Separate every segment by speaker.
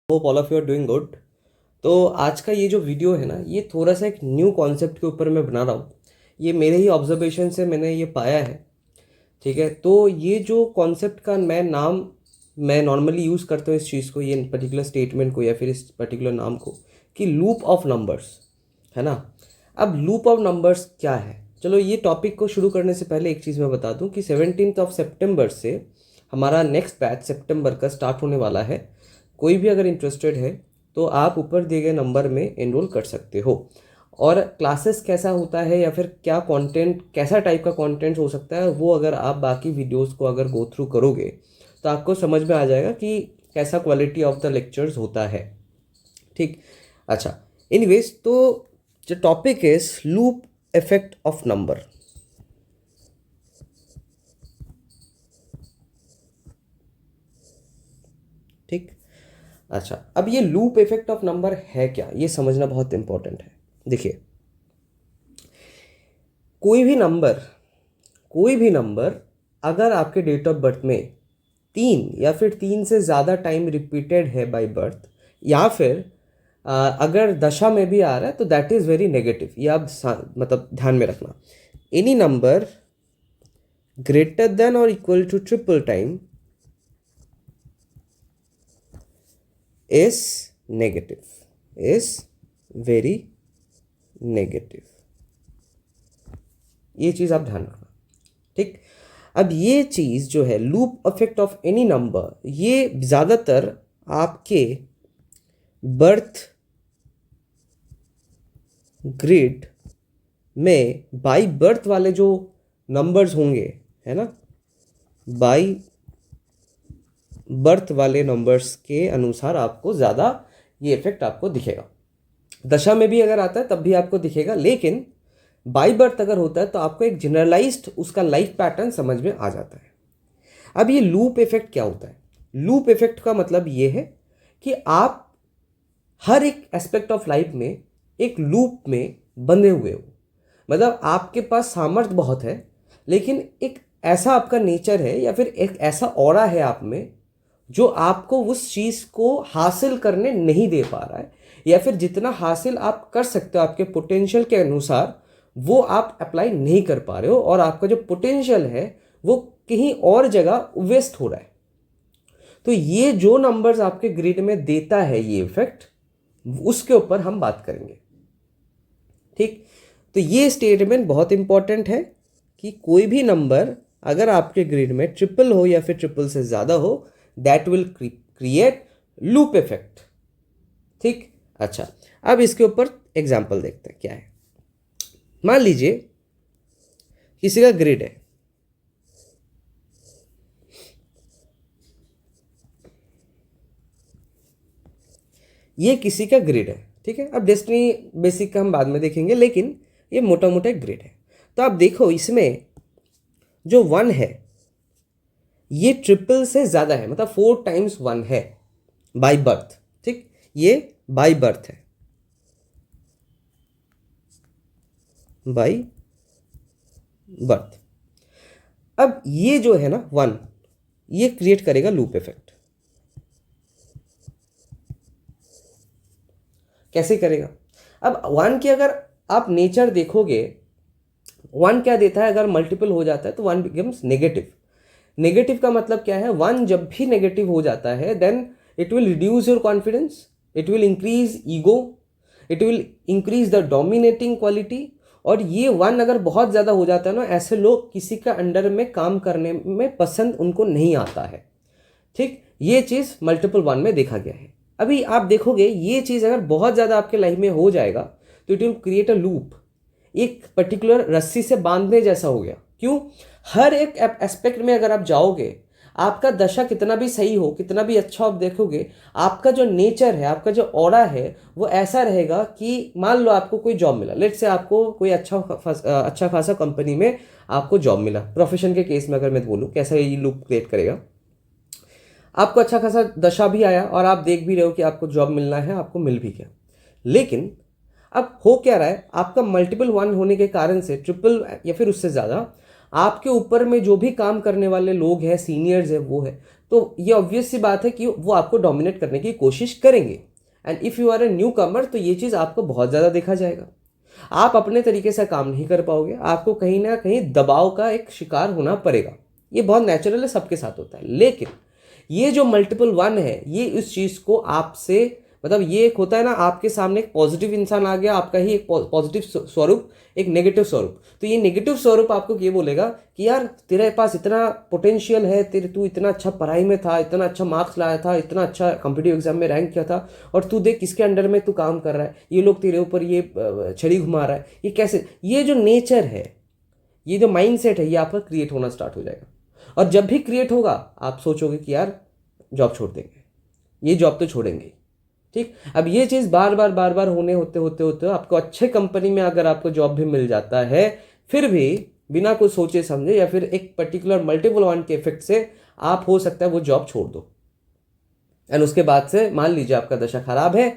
Speaker 1: Hope all of you are doing good. तो आज का ये जो वीडियो है ना, ये थोड़ा सा एक न्यू कॉन्सेप्ट के ऊपर मैं बना रहा हूँ। ये मेरे ही ऑब्जर्वेशन से मैंने ये पाया है। ठीक है, तो ये जो कॉन्सेप्ट का मैं नॉर्मली यूज़ करता हूँ इस चीज़ को, ये पर्टिकुलर स्टेटमेंट को या फिर इस पर्टिकुलर नाम को, कि लूप ऑफ नंबर्स, है ना। अब लूप ऑफ नंबर्स क्या है, चलो ये टॉपिक को शुरू करने से पहले एक चीज़ मैं बता दूं कि 17 सितंबर से हमारा नेक्स्ट बैच सितंबर का स्टार्ट होने वाला है। कोई भी अगर इंटरेस्टेड है तो आप ऊपर दिए गए नंबर में एनरोल कर सकते हो। और क्लासेस कैसा होता है या फिर क्या कंटेंट, कैसा टाइप का कंटेंट हो सकता है, वो अगर आप बाकी वीडियोस को अगर गो थ्रू करोगे तो आपको समझ में आ जाएगा कि कैसा क्वालिटी ऑफ द लेक्चर्स होता है। ठीक, अच्छा, एनीवेज, तो the topic is loop effect of number. ठीक, अच्छा, अब ये लूप इफेक्ट ऑफ नंबर है क्या, ये समझना बहुत इंपॉर्टेंट है। देखिए, कोई भी नंबर अगर आपके डेट ऑफ बर्थ में 3 या फिर 3 से ज़्यादा टाइम रिपीटेड है बाय बर्थ, या फिर अगर दशा में भी आ रहा है तो दैट इज़ वेरी नेगेटिव। ये आप मतलब ध्यान में रखना। एनी नंबर ग्रेटर देन और equal to triple time is very negative. ये चीज़ आप ध्यान रखना। ठीक, अब ये चीज़ जो है loop effect of any number, ये ज़्यादातर आपके बर्थ ग्रिड में बाई बर्थ वाले जो नंबर्स होंगे, है ना, बाई बर्थ वाले नंबर्स के अनुसार आपको ज़्यादा ये इफेक्ट आपको दिखेगा। दशा में भी अगर आता है तब भी आपको दिखेगा, लेकिन बाई बर्थ अगर होता है तो आपको एक जनरलाइज्ड उसका लाइफ पैटर्न समझ में आ जाता है। अब ये लूप इफेक्ट क्या होता है? लूप इफेक्ट का मतलब ये है कि आप हर एक एस्पेक्ट ऑफ लाइफ में एक लूप में बंधे हुए हो। मतलब आपके पास सामर्थ्य बहुत है, लेकिन एक ऐसा आपका नेचर है या फिर एक ऐसा ऑरा है आप में जो आपको उस चीज़ को हासिल करने नहीं दे पा रहा है, या फिर जितना हासिल आप कर सकते हो आपके पोटेंशियल के अनुसार वो आप अप्लाई नहीं कर पा रहे हो, और आपका जो पोटेंशियल है वो कहीं और जगह वेस्ट हो रहा है। तो ये जो नंबर्स आपके ग्रिड में देता है ये इफेक्ट, उसके ऊपर हम बात करेंगे। ठीक, तो ये स्टेटमेंट बहुत इंपॉर्टेंट है कि कोई भी नंबर अगर आपके ग्रिड में ट्रिपल हो या फिर ट्रिपल से ज़्यादा हो, that will create loop effect. ठीक, अच्छा, अब इसके ऊपर एग्जाम्पल देखते हैं क्या है। मान लीजिए किसी का ग्रिड है, ये किसी का ग्रिड है। ठीक है, अब डेस्टिनी बेसिक का हम बाद में देखेंगे, लेकिन ये मोटा मोटा एक ग्रिड है। तो आप देखो इसमें जो 1 है ये ट्रिपल से ज़्यादा है, मतलब 4 टाइम्स 1 है बाय बर्थ। ठीक, ये बाय बर्थ है, बाय बर्थ। अब ये जो है ना 1, ये क्रिएट करेगा लूप इफेक्ट। कैसे करेगा? अब 1 की अगर आप नेचर देखोगे, 1 क्या देता है, अगर मल्टीपल हो जाता है तो 1 बिकम्स नेगेटिव। नेगेटिव का मतलब क्या है? 1 जब भी नेगेटिव हो जाता है then it will reduce your confidence, it will increase ego, it will increase the dominating quality. और ये 1 अगर बहुत ज़्यादा हो जाता है ना, ऐसे लोग किसी का अंडर में काम करने में पसंद उनको नहीं आता है। ठीक, ये चीज़ मल्टीपल 1 में देखा गया है। अभी आप देखोगे ये चीज़ अगर बहुत ज़्यादा आपके लाइफ में हो जाएगा तो it will create a loop, एक पर्टिकुलर रस्सी से बांधने जैसा हो गया। क्यों? हर एक एस्पेक्ट में अगर आप जाओगे, आपका दशा कितना भी सही हो, कितना भी अच्छा आप देखोगे, आपका जो नेचर है, आपका जो ऑरा है, वो ऐसा रहेगा कि मान लो आपको कोई जॉब मिला, लेट से आपको कोई अच्छा खासा कंपनी में आपको जॉब मिला। प्रोफेशन के केस में अगर मैं बोलूँ कैसा ये लूप क्रिएट करेगा, आपको अच्छा खासा दशा भी आया और आप देख भी रहे हो कि आपको जॉब मिलना है, आपको मिल भी गया। लेकिन अब हो क्या रहा है, आपका मल्टीपल 1 होने के कारण से ट्रिपल या फिर उससे ज़्यादा आपके ऊपर में जो भी काम करने वाले लोग हैं, सीनियर्स है, वो है, तो ये ऑब्वियस सी बात है कि वो आपको डोमिनेट करने की कोशिश करेंगे। And if you are a newcomer तो ये चीज़ आपको बहुत ज़्यादा देखा जाएगा। आप अपने तरीके से काम नहीं कर पाओगे, आपको कहीं ना कहीं दबाव का एक शिकार होना पड़ेगा। ये बहुत नेचुरल है, सबके साथ होता है। लेकिन ये जो मल्टीपल वन है, ये इस चीज़ को आपसे, मतलब ये एक होता है ना, आपके सामने एक पॉजिटिव इंसान आ गया, आपका ही एक पॉजिटिव स्वरूप, एक नेगेटिव स्वरूप। तो ये नेगेटिव स्वरूप आपको ये बोलेगा कि यार तेरे पास इतना पोटेंशियल है, तू इतना अच्छा पढ़ाई में था, इतना अच्छा मार्क्स लाया था, इतना अच्छा कॉम्पिटिटिव एग्जाम में रैंक किया था, और तू देख किसके अंडर में तू काम कर रहा है, ये लोग तेरे ऊपर ये छड़ी घुमा रहा है, ये कैसे। ये जो नेचर है, ये जो माइंड सेट है, ये आपका क्रिएट होना स्टार्ट हो जाएगा। और जब भी क्रिएट होगा आप सोचोगे कि यार जॉब छोड़ देंगे, ये जॉब तो छोड़ेंगे। ठीक, अब ये चीज़ बार बार होने होते आपको अच्छे कंपनी में अगर आपको जॉब भी मिल जाता है, फिर भी बिना कुछ सोचे समझे या फिर एक पर्टिकुलर मल्टीपल वन के इफेक्ट से आप हो सकता है वो जॉब छोड़ दो। एंड उसके बाद से मान लीजिए आपका दशा खराब है,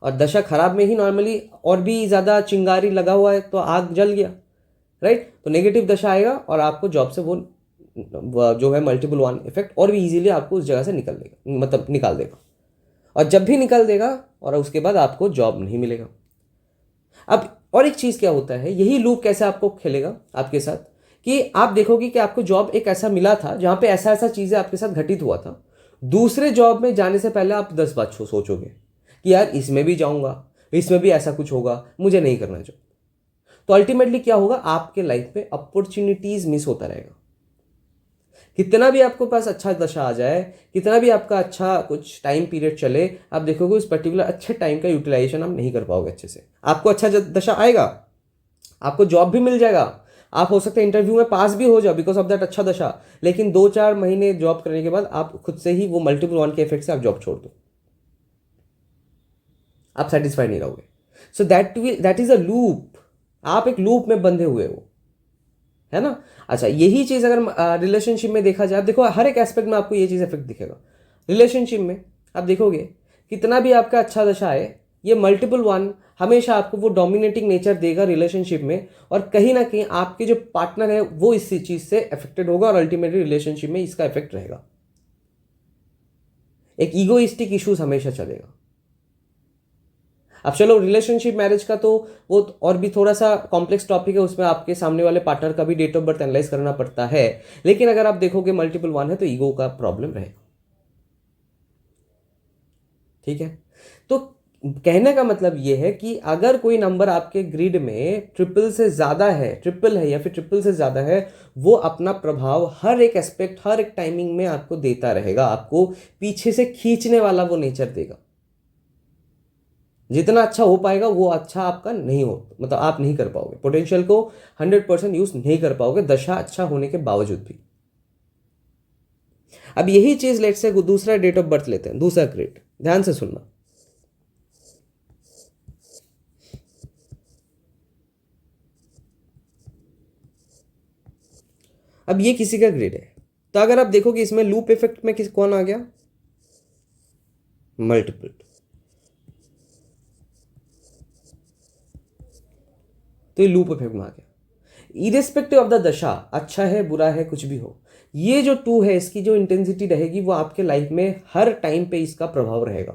Speaker 1: और दशा खराब में ही नॉर्मली और भी ज़्यादा चिंगारी लगा हुआ है तो आग जल गया, राइट। तो नेगेटिव दशा आएगा और आपको जॉब से वो जो है मल्टीपल वन इफेक्ट और भी इजीली आपको उस जगह से निकल देगा, मतलब निकाल देगा। और जब भी निकाल देगा और उसके बाद आपको जॉब नहीं मिलेगा। अब और एक चीज़ क्या होता है, यही लूप कैसे आपको खेलेगा आपके साथ, कि आप देखोगे कि आपको जॉब एक ऐसा मिला था जहाँ पे ऐसा ऐसा चीज़ें आपके साथ घटित हुआ था। दूसरे जॉब में जाने से पहले आप 10 बात सोचोगे कि यार इसमें भी जाऊँगा, इसमें भी ऐसा कुछ होगा, मुझे नहीं करना जॉब। तो अल्टीमेटली क्या होगा, आपके लाइफ में अपॉर्चुनिटीज़ मिस होता रहेगा। कितना भी आपको पास अच्छा दशा आ जाए, कितना भी आपका अच्छा कुछ टाइम पीरियड चले, आप देखोगे उस पर्टिकुलर अच्छे टाइम का यूटिलाइजेशन आप नहीं कर पाओगे अच्छे से। आपको अच्छा दशा आएगा, आपको जॉब भी मिल जाएगा, आप हो सकता है इंटरव्यू में पास भी हो जाओ बिकॉज ऑफ दैट अच्छा दशा, लेकिन 2-4 महीने जॉब करने के बाद आप खुद से ही वो मल्टीपल वन के इफेक्ट से आप जॉब छोड़ दो, आप सेटिस्फाई नहीं रहोगे। So that is a loop, आप एक लूप में बंधे हुए हो, है ना। अच्छा, यही चीज़ अगर रिलेशनशिप में देखा जाए, देखो हर एक एस्पेक्ट में आपको ये चीज़ इफेक्ट दिखेगा। रिलेशनशिप में आप देखोगे कितना भी आपका अच्छा दशा है, ये मल्टीपल वन हमेशा आपको वो डोमिनेटिंग नेचर देगा रिलेशनशिप में, और कहीं ना कहीं आपके जो पार्टनर है वो इस चीज़ से अफेक्टेड होगा और अल्टीमेटली रिलेशनशिप में इसका इफेक्ट रहेगा। एक ईगोइस्टिक इश्यूज हमेशा चलेगा। अब चलो रिलेशनशिप मैरिज का तो वो और भी थोड़ा सा कॉम्प्लेक्स टॉपिक है, उसमें आपके सामने वाले पार्टनर का भी डेट ऑफ बर्थ एनालाइज करना पड़ता है। लेकिन अगर आप देखोगे मल्टीपल वन है तो ईगो का प्रॉब्लम रहेगा। ठीक है, तो कहने का मतलब ये है कि अगर कोई नंबर आपके ग्रिड में ट्रिपल से ज़्यादा है, ट्रिपल है या फिर ट्रिपल से ज़्यादा है, वो अपना प्रभाव हर एक एस्पेक्ट, हर एक टाइमिंग में आपको देता रहेगा, आपको पीछे से खींचने वाला वो नेचर देगा। जितना अच्छा हो पाएगा वो अच्छा आपका नहीं हो, मतलब आप नहीं कर पाओगे, पोटेंशियल को 100% यूज नहीं कर पाओगे दशा अच्छा होने के बावजूद भी। अब यही चीज लेट से दूसरा डेट ऑफ बर्थ लेते हैं, दूसरा ग्रेड, ध्यान से सुनना। अब ये किसी का ग्रेड है, तो अगर आप देखोगे इसमें लूप इफेक्ट में किस कौन आ गया, मल्टीपल। तो ये लूप इफेक्ट में आ गया। इरेस्पेक्टिव ऑफ द दशा, अच्छा है बुरा है कुछ भी हो, ये जो 2 है इसकी जो इंटेंसिटी रहेगी वो आपके लाइफ में हर टाइम पे इसका प्रभाव रहेगा।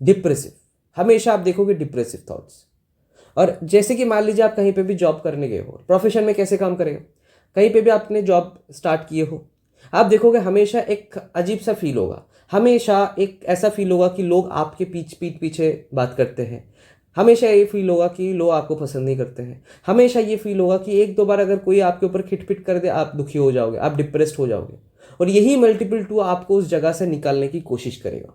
Speaker 1: डिप्रेसिव, हमेशा आप देखोगे डिप्रेसिव थॉट्स। और जैसे कि मान लीजिए आप कहीं पे भी जॉब करने गए हो, प्रोफेशन में कैसे काम करेगा, कहीं पे भी आपने जॉब स्टार्ट किए हो, आप देखोगे हमेशा एक अजीब सा फील होगा, हमेशा एक ऐसा फील होगा कि लोग आपके पीठ पीछे बात करते हैं, हमेशा ये फील होगा कि लोग आपको पसंद नहीं करते हैं, हमेशा ये फील होगा कि 1-2 बार अगर कोई आपके ऊपर खिटपिट कर दे आप दुखी हो जाओगे, आप डिप्रेस्ड हो जाओगे। और यही मल्टीपल 2 आपको उस जगह से निकालने की कोशिश करेगा,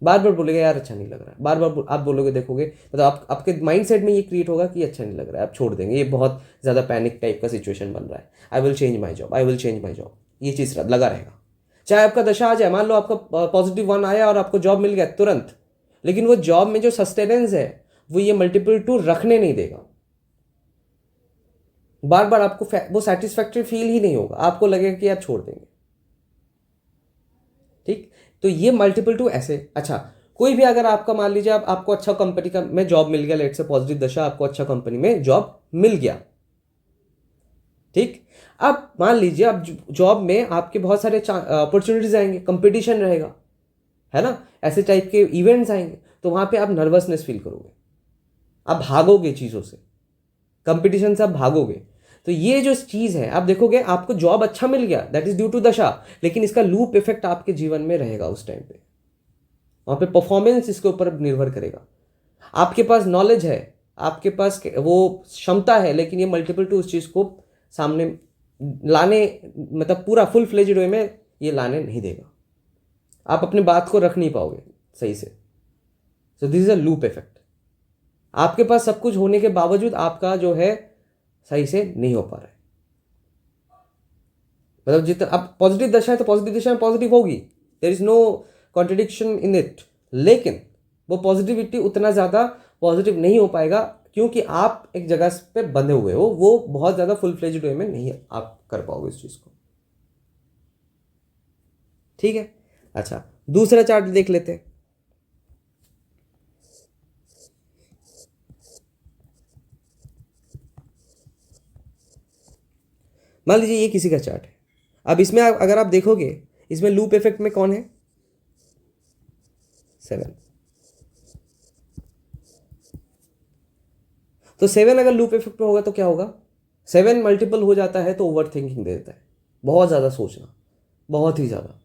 Speaker 1: बार बार बोलेगा यार अच्छा नहीं लग रहा है, बार बार आप बोलोगे, देखोगे मतलब आपके माइंड सेट में ये क्रिएट होगा कि अच्छा नहीं लग रहा है, आप छोड़ देंगे, ये बहुत ज़्यादा पैनिक टाइप का सिचुएशन बन रहा है, I will change my job, I will change my job, ये चीज़ लगा रहेगा। चाहे आपका दशा आ जाए, मान लो आपका पॉजिटिव वन आया और आपको जॉब मिल गया तुरंत, लेकिन वो जॉब में जो सस्टेनेंस है वो ये मल्टीपल 2 रखने नहीं देगा, बार बार आपको वो सेटिस्फैक्टरी फील ही नहीं होगा, आपको लगेगा कि यार छोड़ देंगे। ठीक, तो ये मल्टीपल 2 ऐसे। अच्छा, कोई भी अगर आपका मान लीजिए आपको अच्छा कंपनी का में जॉब मिल गया, लेट से पॉजिटिव दशा, आपको अच्छा कंपनी में जॉब मिल गया, ठीक। अब मान लीजिए अब जॉब में आपके बहुत सारे अपॉर्चुनिटीज आएंगे, कंपटीशन रहेगा, है ना, ऐसे टाइप के इवेंट्स आएंगे, तो वहां पे आप नर्वसनेस फील करोगे, आप भागोगे चीज़ों से, कंपटीशन से आप भागोगे। तो ये जो चीज़ है, आप देखोगे आपको जॉब अच्छा मिल गया, दैट इज ड्यू टू दशा, लेकिन इसका लूप इफेक्ट आपके जीवन में रहेगा उस टाइम पे, वहां पे परफॉर्मेंस इसके ऊपर निर्भर करेगा। आपके पास नॉलेज है, आपके पास वो क्षमता है, लेकिन ये मल्टीपल टू उस चीज़ को सामने लाने, मतलब पूरा फुल फ्लेज्ड वे में ये लाने नहीं देगा, आप अपनी बात को रख नहीं पाओगे सही से। So this is a loop effect. आपके पास सब कुछ होने के बावजूद आपका जो है सही से नहीं हो पा रहा है, मतलब जितना अब पॉजिटिव दशा है तो पॉजिटिव दिशा में पॉजिटिव होगी, there is no contradiction in it, लेकिन वो पॉजिटिविटी उतना ज़्यादा पॉजिटिव नहीं हो पाएगा क्योंकि आप एक जगह पे बंधे हुए हो, वो बहुत ज़्यादा फुल फ्लेज्ड वे में नहीं आप कर पाओगे इस चीज़ को। ठीक है, अच्छा दूसरा चार्ट देख लेते हैं। मान लीजिए ये किसी का चार्ट है। अब इसमें अगर आप देखोगे, इसमें लूप इफेक्ट में कौन है, 7। तो 7 अगर लूप इफेक्ट में होगा तो क्या होगा, 7 मल्टीपल हो जाता है तो ओवर थिंकिंग दे देता है, बहुत ज़्यादा सोचना, बहुत ही ज़्यादा।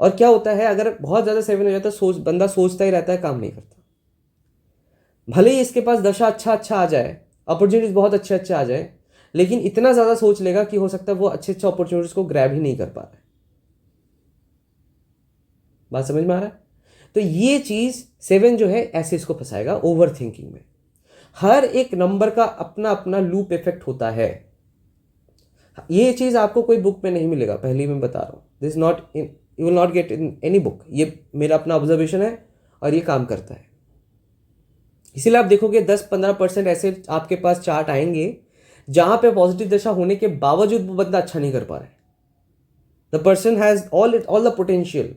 Speaker 1: और क्या होता है, अगर बहुत ज़्यादा 7 हो जाता है, बंदा सोचता ही रहता है, काम नहीं करता। भले ही इसके पास दशा अच्छा आ जाए, अपॉर्चुनिटीज बहुत अच्छे आ जाए, लेकिन इतना ज़्यादा सोच लेगा कि हो सकता है वो अच्छे अपॉर्चुनिटीज को ग्रैब ही नहीं कर पा रहा है। बात समझ में आ रहा है? तो ये चीज़ 7 जो है ऐसे इसको फंसाएगा ओवर थिंकिंग में। हर एक नंबर का अपना अपना लूप इफेक्ट होता है। ये चीज़ आपको कोई बुक में नहीं मिलेगा, पहले मैं बता रहा हूँ, this not in, you will not get in any book. ये मेरा अपना ऑब्जर्वेशन है और ये काम करता है। इसीलिए आप देखोगे 10-15% ऐसे आपके पास चार्ट आएंगे जहां पे पॉजिटिव दशा होने के बावजूद वो बंदा अच्छा नहीं कर पा रहा है। The person has all the potential,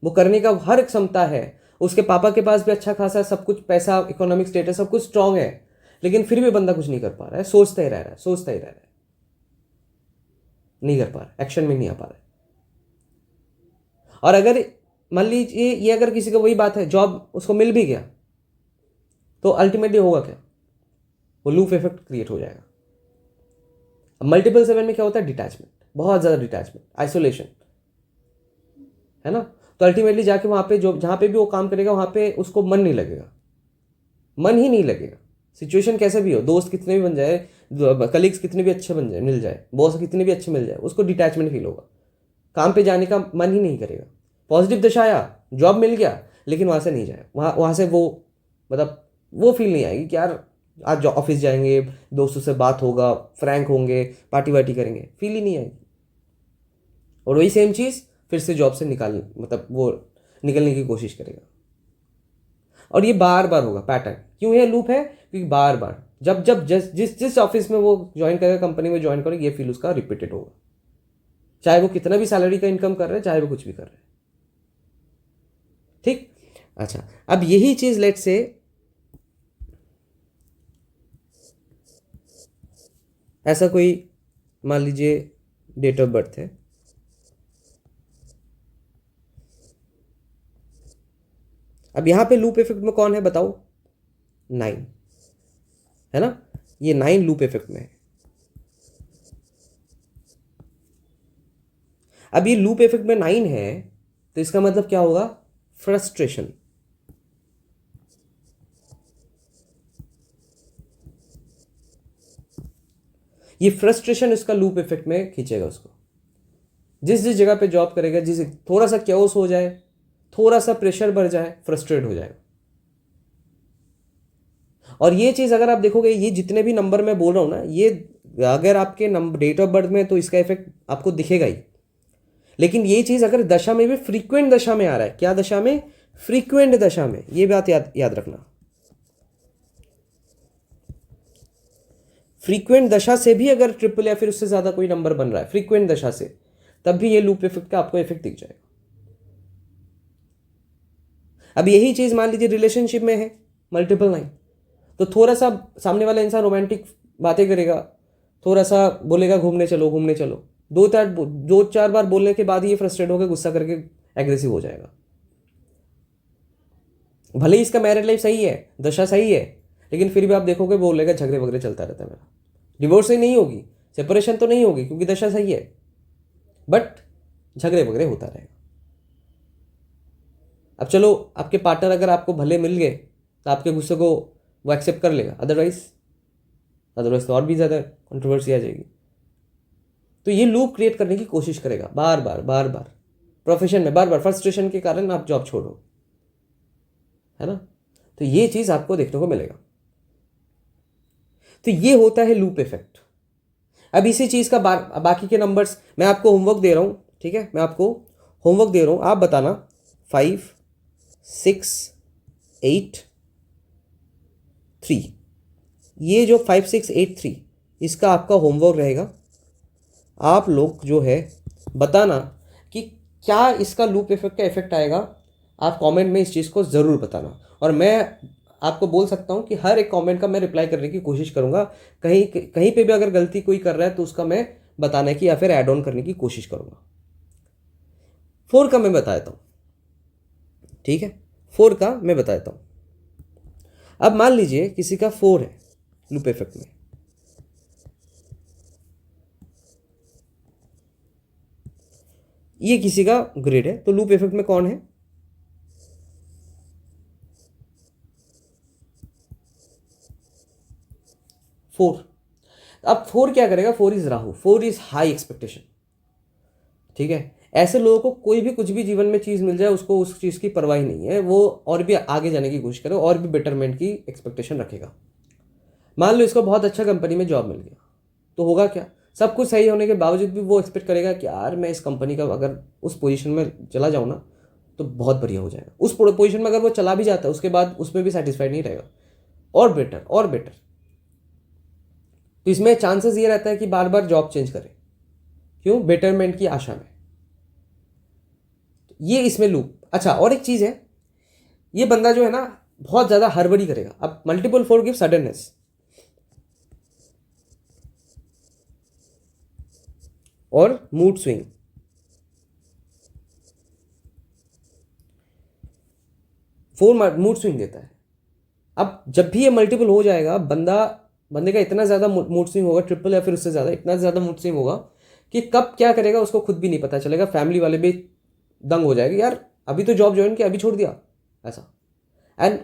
Speaker 1: वो करने का हर क्षमता है, उसके पापा के पास भी अच्छा खासा सब कुछ, पैसा, इकोनॉमिक स्टेटस सब कुछ स्ट्रांग है, लेकिन फिर भी बंदा कुछ नहीं कर पा रहा है, सोचता ही रह रहा है, सोचता ही रह रहा है, नहीं कर पा रहा है, एक्शन में नहीं आ पा रहा है। और अगर मान लीजिए ये अगर किसी का वही बात है, जॉब उसको मिल भी गया, तो अल्टीमेटली होगा क्या, वो लूप इफेक्ट क्रिएट हो जाएगा। अब मल्टीपल 7 में क्या होता है, डिटैचमेंट, बहुत ज़्यादा डिटैचमेंट, आइसोलेशन, है ना। तो अल्टीमेटली जाके वहाँ पे जो जहाँ पे भी वो काम करेगा वहाँ पे उसको मन नहीं लगेगा, मन ही नहीं लगेगा। सिचुएशन कैसे भी हो, दोस्त कितने भी बन जाए, कलीग्स कितने भी अच्छे बन जाए, मिल जाए, बॉस कितने भी अच्छे मिल जाए, उसको डिटैचमेंट फील होगा, काम पे जाने का मन ही नहीं करेगा। पॉजिटिव दशा आया, जॉब मिल गया, लेकिन वहाँ से नहीं जाए, वहाँ से वो, मतलब वो फील नहीं आएगी कि यार आज ऑफिस जाएंगे, दोस्तों से बात होगा, फ्रैंक होंगे, पार्टी वार्टी करेंगे, फील ही नहीं आएगी। और वही सेम चीज़ फिर से जॉब से मतलब वो निकलने की कोशिश करेगा। और ये बार बार होगा पैटर्न। क्यों ये लूप है, क्योंकि बार बार जब जब जिस जिस ऑफिस में वो ज्वाइन करेगा, कंपनी में ज्वाइन करेगा, ये फील उसका रिपीटेड होगा, चाहे वो कितना भी सैलरी का इनकम कर रहे हैं, चाहे वो कुछ भी कर रहे हैं। ठीक, अच्छा अब यही चीज लेट से ऐसा कोई मान लीजिए डेट ऑफ बर्थ है, अब यहां पे लूप इफेक्ट में कौन है बताओ, 9 है ना, ये 9 लूप इफेक्ट में है। अब ये लूप इफेक्ट में 9 है, तो इसका मतलब क्या होगा, फ्रस्ट्रेशन। ये फ्रस्ट्रेशन इसका लूप इफेक्ट में खींचेगा उसको। जिस जिस जगह पे जॉब करेगा, जिस थोड़ा सा क्योस हो जाए, थोड़ा सा प्रेशर बढ़ जाए, फ्रस्ट्रेट हो जाएगा। और ये चीज़ अगर आप देखोगे, ये जितने भी नंबर मैं बोल रहा हूँ ना, ये अगर आपके नंबर डेट ऑफ बर्थ में तो इसका इफेक्ट आपको दिखेगा ही, लेकिन ये चीज़ अगर दशा में भी, फ्रीक्वेंट दशा में आ रहा है, क्या दशा में, फ्रीक्वेंट दशा में, ये बात याद रखना। फ्रीक्वेंट दशा से भी अगर ट्रिपल या फिर उससे ज़्यादा कोई नंबर बन रहा है फ्रीक्वेंट दशा से, तब भी ये लूप इफेक्ट का आपको इफेक्ट दिख जाएगा। अब यही चीज़ मान लीजिए रिलेशनशिप में है, मल्टीपल 9, तो थोड़ा सा सामने वाला इंसान रोमांटिक बातें करेगा, थोड़ा सा बोलेगा घूमने चलो घूमने चलो, 2-4 बार बोलने के बाद ही ये फ्रस्ट्रेट होकर गुस्सा करके एग्रेसिव हो जाएगा। भले ही इसका मैरिड लाइफ सही है, दशा सही है, लेकिन फिर भी आप देखोगे बोलेगा झगड़े वगैरह चलता रहता है मेरा। डिवोर्स ही नहीं होगी, सेपरेशन तो नहीं होगी क्योंकि दशा सही है, बट झगड़े वगैरह होता रहेगा। अब चलो आपके पार्टनर अगर आपको भले मिल गए तो आपके गुस्से को वो एक्सेप्ट कर लेगा, अदरवाइज तो और भी ज़्यादा कंट्रोवर्सी आ जाएगी। तो ये लूप क्रिएट करने की कोशिश करेगा बार बार प्रोफेशन में, बार फ्रस्ट्रेशन के कारण आप जॉब छोड़ो, है ना। तो ये चीज़ आपको देखने को मिलेगा। तो ये होता है लूप इफेक्ट। अब इसी चीज़ का बाकी के नंबर्स मैं आपको होमवर्क दे रहा हूँ, ठीक है, मैं आपको होमवर्क दे रहा हूँ, आप बताना 5, 6, 8, 3, ये जो 5, 6, 8, 3 इसका आपका होमवर्क रहेगा। आप लोग जो है बताना कि क्या इसका लूप इफेक्ट का इफेक्ट आएगा, आप कमेंट में इस चीज़ को ज़रूर बताना। और मैं आपको बोल सकता हूँ कि हर एक कमेंट का मैं रिप्लाई करने की कोशिश करूँगा। कहीं कहीं पे भी अगर गलती कोई कर रहा है तो उसका मैं बताने की या फिर ऐड ऑन करने की कोशिश करूँगा। 4 का मैं बता देता हूँ, ठीक है, 4 का मैं बता देता हूँ। अब मान लीजिए किसी का 4 है लूप इफेक्ट में, ये किसी का ग्रेड है, तो लूप इफेक्ट में कौन है? 4। अब 4 क्या करेगा? 4 is Rahu, 4 is high expectation, ठीक है। ऐसे लोगों को कोई भी कुछ भी जीवन में चीज़ मिल जाए उसको उस चीज़ की परवाह ही नहीं है, वो और भी आगे जाने की कोशिश करे और भी बेटरमेंट की एक्सपेक्टेशन रखेगा। मान लो इसको बहुत अच्छा कंपनी में जॉब मिल गया, तो होगा क्या? सब कुछ सही होने के बावजूद भी वो एक्सपेक्ट करेगा कि यार मैं इस कंपनी का अगर उस पोजीशन में चला जाऊँ ना तो बहुत बढ़िया हो जाएगा। उस पोजीशन में अगर वो चला भी जाता है उसके बाद उसमें भी सेटिस्फाइड नहीं रहेगा, और बेटर। तो इसमें चांसेस ये रहता है कि बार बार जॉब चेंज करे, क्यों? बेटरमेंट की आशा में। ये इसमें लूप। अच्छा, और एक चीज़ है, ये बंदा जो है ना बहुत ज़्यादा हड़बड़ी करेगा। अब मल्टीपल 4 गिव सडननेस और mood swing. Four mood swing देता है। अब जब भी ये मल्टीपल हो जाएगा बंदे का इतना ज़्यादा मूड स्विंग होगा, ट्रिपल या फिर उससे ज़्यादा, इतना ज़्यादा मूड स्विंग होगा कि कब क्या करेगा उसको खुद भी नहीं पता चलेगा। फैमिली वाले भी दंग हो जाएंगे, यार अभी तो जॉब ज्वाइन किया, अभी छोड़ दिया, ऐसा। एंड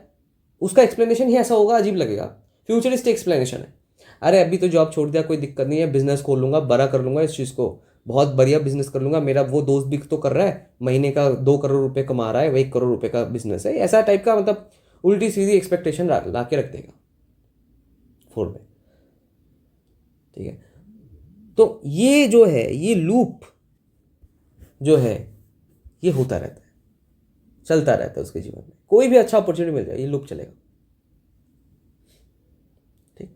Speaker 1: उसका एक्सप्लेनेशन ही ऐसा होगा, अजीब लगेगा, फ्यूचरिस्टिक एक्सप्लेनेशन है। अरे अभी तो जॉब छोड़ दिया, कोई दिक्कत नहीं है, बिजनेस खोल लूँगा, बड़ा कर लूँगा इस चीज़ को, बहुत बढ़िया बिजनेस कर लूँगा, मेरा वो दोस्त भी तो कर रहा है, महीने का 2 करोड़ रुपए कमा रहा है, वो 1 करोड़ रुपए का बिजनेस है, ऐसा टाइप का, मतलब उल्टी सीधी एक्सपेक्टेशन ला के रख देगा 4 में, ठीक है। तो ये जो है, ये लूप जो है ये होता रहता है, चलता रहता है उसके जीवन में। कोई भी अच्छा अपॉर्चुनिटी मिल जाए ये लूप चलेगा, ठीक।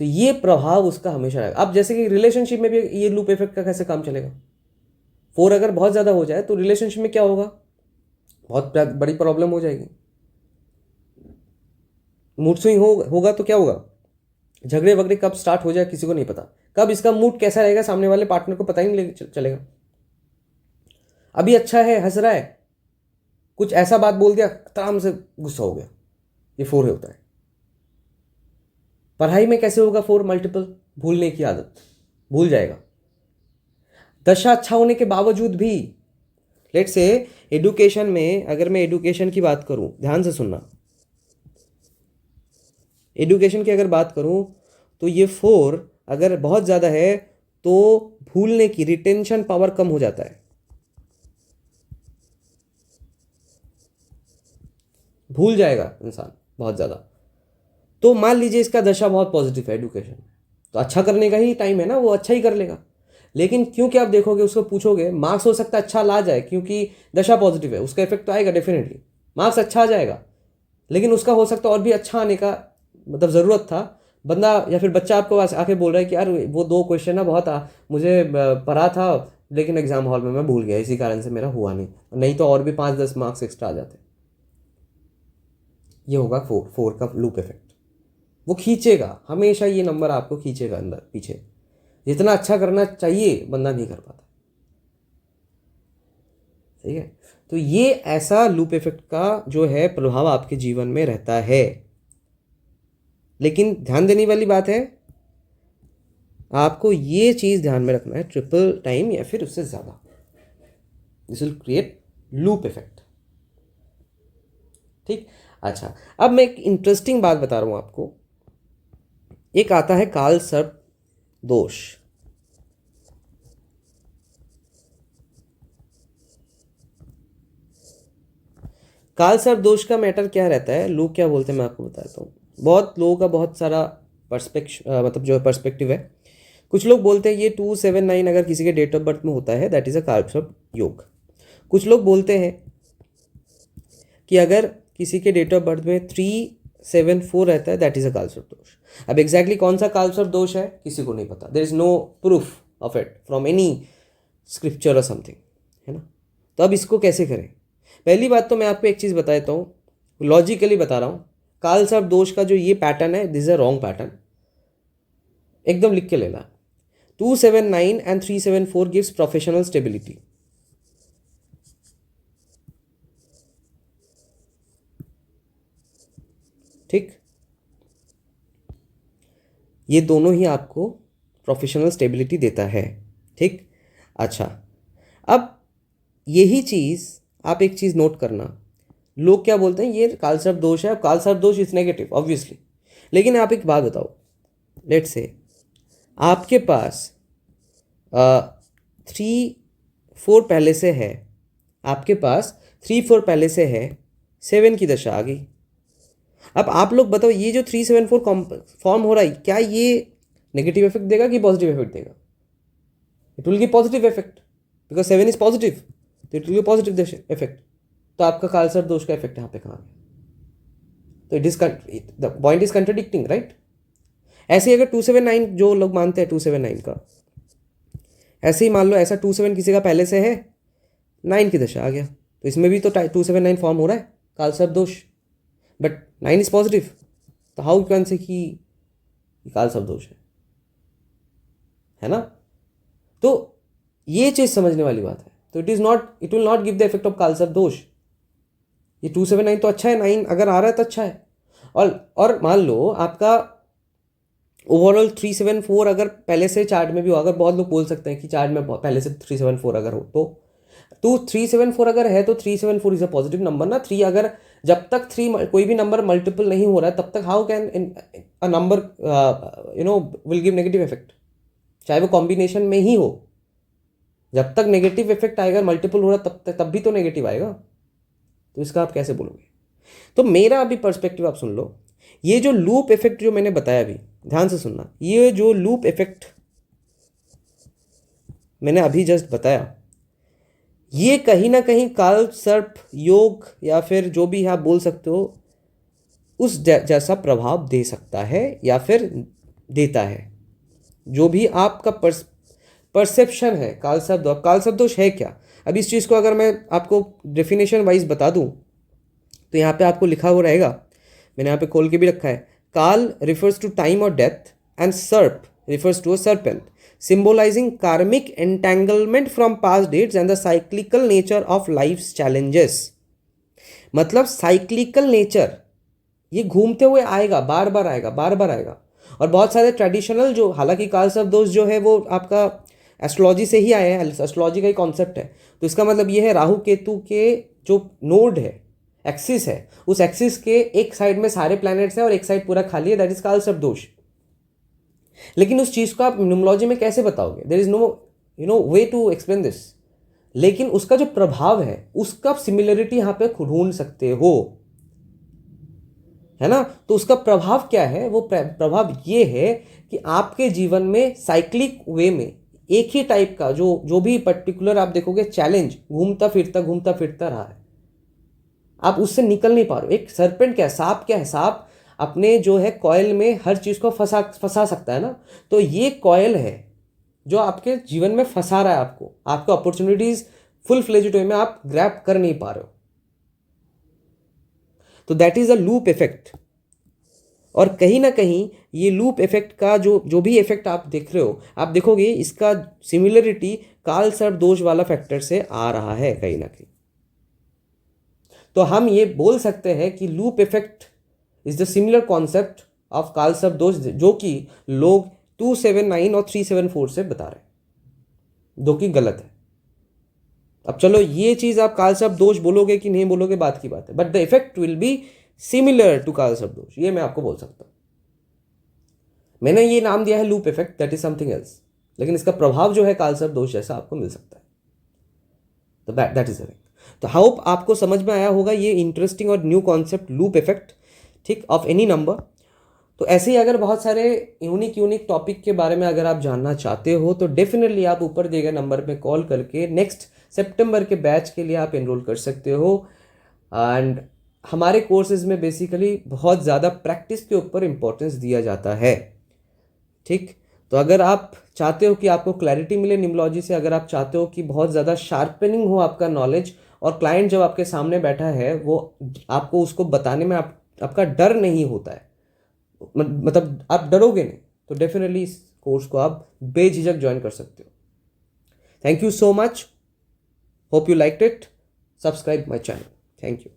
Speaker 1: तो ये प्रभाव उसका हमेशा रहेगा। अब जैसे कि रिलेशनशिप में भी ये लूप इफेक्ट का कैसे काम चलेगा? 4 अगर बहुत ज़्यादा हो जाए तो रिलेशनशिप में क्या होगा? बहुत बड़ी प्रॉब्लम हो जाएगी। मूड स्विंग होगा तो क्या होगा? झगड़े वगड़े कब स्टार्ट हो जाए किसी को नहीं पता, कब इसका मूड कैसा रहेगा सामने वाले पार्टनर को पता ही नहीं चलेगा। अभी अच्छा है, हंस रहा है, कुछ ऐसा बात बोल दिया, तराम से गुस्सा हो गया। ये 4 होता है। पढ़ाई में कैसे होगा 4? मल्टीपल, भूलने की आदत, भूल जाएगा। दशा अच्छा होने के बावजूद भी, लेट्स से एडुकेशन में, अगर मैं एडुकेशन की बात करूं, ध्यान से सुनना, एडुकेशन की अगर बात करूं तो ये 4 अगर बहुत ज़्यादा है तो भूलने की, रिटेंशन पावर कम हो जाता है, भूल जाएगा इंसान बहुत ज़्यादा। तो मान लीजिए इसका दशा बहुत पॉजिटिव है एडुकेशन में, तो अच्छा करने का ही टाइम है ना, वो अच्छा ही कर लेगा। लेकिन क्योंकि आप देखोगे, उसको पूछोगे, मार्क्स हो सकता है अच्छा ला जाए क्योंकि दशा पॉजिटिव है, उसका इफेक्ट तो आएगा डेफिनेटली, मार्क्स अच्छा आ जाएगा, लेकिन उसका हो सकता है और भी अच्छा आने का, मतलब ज़रूरत था। बंदा या फिर बच्चा आपको आके बोल रहा है कि यार वो 2 क्वेश्चन ना बहुत मुझे पढ़ा था, लेकिन एग्जाम हॉल में मैं भूल गया, इसी कारण से मेरा हुआ नहीं तो और भी 5-10 मार्क्स एक्स्ट्रा आ जाते। ये होगा 4 का लूप इफेक्ट। वो खींचेगा हमेशा, ये नंबर आपको खींचेगा अंदर पीछे। जितना अच्छा करना चाहिए बंदा नहीं कर पाता। ठीक है, तो ये ऐसा लूप इफेक्ट का जो है प्रभाव आपके जीवन में रहता है। लेकिन ध्यान देने वाली बात है, आपको ये चीज़ ध्यान में रखना है, ट्रिपल टाइम या फिर उससे ज़्यादा, this will create loop effect. ठीक, अच्छा, अब मैं एक इंटरेस्टिंग बात बता रहा हूँ आपको। एक आता है काल सर्प दोष। काल सर्प दोष का मैटर क्या रहता है, लोग क्या बोलते हैं मैं आपको बताता हूँ। बहुत लोगों का बहुत सारा मतलब जो पर्सपेक्टिव है। कुछ लोग बोलते हैं ये 279 अगर किसी के डेट ऑफ बर्थ में होता है दैट इज़ अ काल सर्प योग। कुछ लोग बोलते हैं कि अगर किसी के डेट ऑफ बर्थ में 374 रहता है दैट इज़ अ काल सर्प दोष। अब एग्जैक्टली कौन सा काल सर्प दोष है किसी को नहीं पता, there is no proof of it from any scripture और समथिंग, है ना। तो अब इसको कैसे करें? पहली बात तो मैं आपको एक चीज़ बता देता हूँ, लॉजिकली बता रहा हूँ। काल सर्प दोष का जो ये पैटर्न है this is a wrong pattern, एकदम लिख के लेना। 279 एंड 374 गिव्स प्रोफेशनल स्टेबिलिटी। ठीक, ये दोनों ही आपको प्रोफेशनल स्टेबिलिटी देता है। ठीक, अच्छा, अब यही चीज़ आप एक चीज़ नोट करना, लोग क्या बोलते हैं ये काल सर्प दोष है। काल सर्प दोष इज नेगेटिव ऑब्वियसली, लेकिन आप एक बात बताओ, लेट्स से आपके पास 3-4 पहले से है, आपके पास 3-4 पहले से है, 7 की दशा आ गई। अब आप लोग बताओ ये जो 374 फॉर्म हो रहा है क्या ये नेगेटिव इफेक्ट देगा कि पॉजिटिव इफेक्ट देगा? It will give positive effect because 7 is positive, तो it will give positive effect. तो आपका काल सर्प दोष का इफेक्ट यहाँ पे कहाँ गया? तो it is the point is contradicting, right. ऐसे ही अगर 279 जो लोग मानते हैं 279 का, ऐसे ही मान लो ऐसा 27 किसी का पहले से है, 9 की दशा आ गया, तो इसमें भी तो 279 फॉर्म हो रहा है काल सर्प दोष, बट 9 इज पॉजिटिव, तो हाउ कैन से कि काल सर्प दोष है ना। तो ये चीज़ समझने वाली बात है। तो it will not give the effect of काल सर्प दोष। ये 279 तो अच्छा है, 9 अगर आ रहा है तो अच्छा है। और मान लो आपका ओवरऑल 374 अगर पहले से चार्ट में भी हो, अगर बहुत लोग बोल सकते हैं कि चार्ट में पहले से 374 अगर हो तो 374 अगर है तो 374 इज अ पॉजिटिव नंबर ना। 3 अगर जब तक 3 कोई भी नंबर मल्टीपल नहीं हो रहा है तब तक how can a number will give negative effect, चाहे वो कॉम्बिनेशन में ही हो। जब तक नेगेटिव इफेक्ट आएगा मल्टीपल हो रहा तब भी तो नेगेटिव आएगा, तो इसका आप कैसे बोलोगे? तो मेरा अभी पर्सपेक्टिव आप सुन लो। ये जो लूप इफेक्ट जो मैंने बताया अभी, ध्यान से सुनना, ये जो लूप इफेक्ट मैंने अभी जस्ट बताया, ये कहीं ना कहीं काल सर्प योग या फिर जो भी आप बोल सकते हो उस जैसा प्रभाव दे सकता है या फिर देता है। जो भी आपका परसेप्शन है काल सर्प दोष है क्या। अब इस चीज़ को अगर मैं आपको डेफिनेशन वाइज बता दूं तो यहाँ पे आपको लिखा हुआ रहेगा, मैंने यहाँ पे खोल के भी रखा है। काल रिफर्स टू टाइम और डेथ एंड सर्प refers to a serpent, symbolizing karmic entanglement from past dates and the cyclical nature of life's challenges। मतलब साइक्लिकल नेचर, ये घूमते हुए आएगा, बार बार आएगा, बार बार आएगा। और बहुत सारे ट्रेडिशनल जो, हालांकि काल सर्प दोष जो है वो आपका एस्ट्रोलॉजी से ही आया है, एस्ट्रोलॉजी का ही कॉन्सेप्ट है। तो इसका मतलब ये है राहु केतु के जो नोड है, एक्सिस है, उस एक्सिस के एक साइड में सारे प्लैनेट्स हैं और एक साइड पूरा खाली है, दैट इज काल सर्प दोष। लेकिन उस चीज को आप न्यूमरोलॉजी में कैसे बताओगे? There is no way to explain this. लेकिन उसका जो प्रभाव है उसका सिमिलरिटी यहां पे ढूंढ सकते हो, है ना। तो उसका प्रभाव क्या है? वो प्रभाव ये है कि आपके जीवन में साइक्लिक वे में एक ही टाइप का जो भी पर्टिकुलर आप देखोगे चैलेंज घूमता फिरता रहा है, आप उससे निकल नहीं पा रहे हो। एक सर्पेंट क्या है, सांप क्या है, सांप अपने जो है कॉयल में हर चीज को फंसा सकता है ना। तो ये कॉयल है जो आपके जीवन में फंसा रहा है आपको, आपके अपॉर्चुनिटीज फुल फ्लेज्ड वे में आप ग्रैब कर नहीं पा रहे हो। तो that is a loop effect. और कहीं ना कहीं ये लूप इफेक्ट का जो भी इफेक्ट आप देख रहे हो, आप देखोगे इसका सिमिलरिटी काल सर्प दोष वाला फैक्टर से आ रहा है कहीं ना कहीं। तो हम ये बोल सकते हैं कि loop effect is the similar concept of काल सर्प दोष, जो कि लोग 279 और 374 से बता रहे हैं, जो कि गलत है। अब चलो ये चीज आप काल सर्प दोष बोलोगे कि नहीं बोलोगे बात की बात है, but the effect will be similar to kaal sarp दोष, ये मैं आपको बोल सकता हूं। मैंने ये नाम दिया है loop effect, that is something else, लेकिन इसका प्रभाव जो है काल सर्प दोष जैसा आपको मिल सकता है। तो दैट इज द थिंग। तो होप आपको समझ में आया होगा ये इंटरेस्टिंग और न्यू कॉन्सेप्ट लूप इफेक्ट, ठीक, ऑफ एनी नंबर। तो ऐसे ही अगर बहुत सारे यूनिक टॉपिक के बारे में अगर आप जानना चाहते हो तो डेफिनेटली आप ऊपर दिए गए नंबर पे कॉल करके नेक्स्ट सितंबर के बैच के लिए आप एनरोल कर सकते हो। एंड हमारे कोर्सेज में बेसिकली बहुत ज़्यादा प्रैक्टिस के ऊपर इम्पोर्टेंस दिया जाता है, ठीक। तो अगर आप चाहते हो कि आपको क्लैरिटी मिले न्यूमरोलॉजी से, अगर आप चाहते हो कि बहुत ज़्यादा शार्पनिंग हो आपका नॉलेज, और क्लाइंट जब आपके सामने बैठा है वो आपको उसको बताने में आपका डर नहीं होता है, मतलब आप डरोगे नहीं, तो डेफिनेटली इस कोर्स को आप बेझिझक ज्वाइन कर सकते हो। Thank you so much, hope you liked it, subscribe my channel, thank you.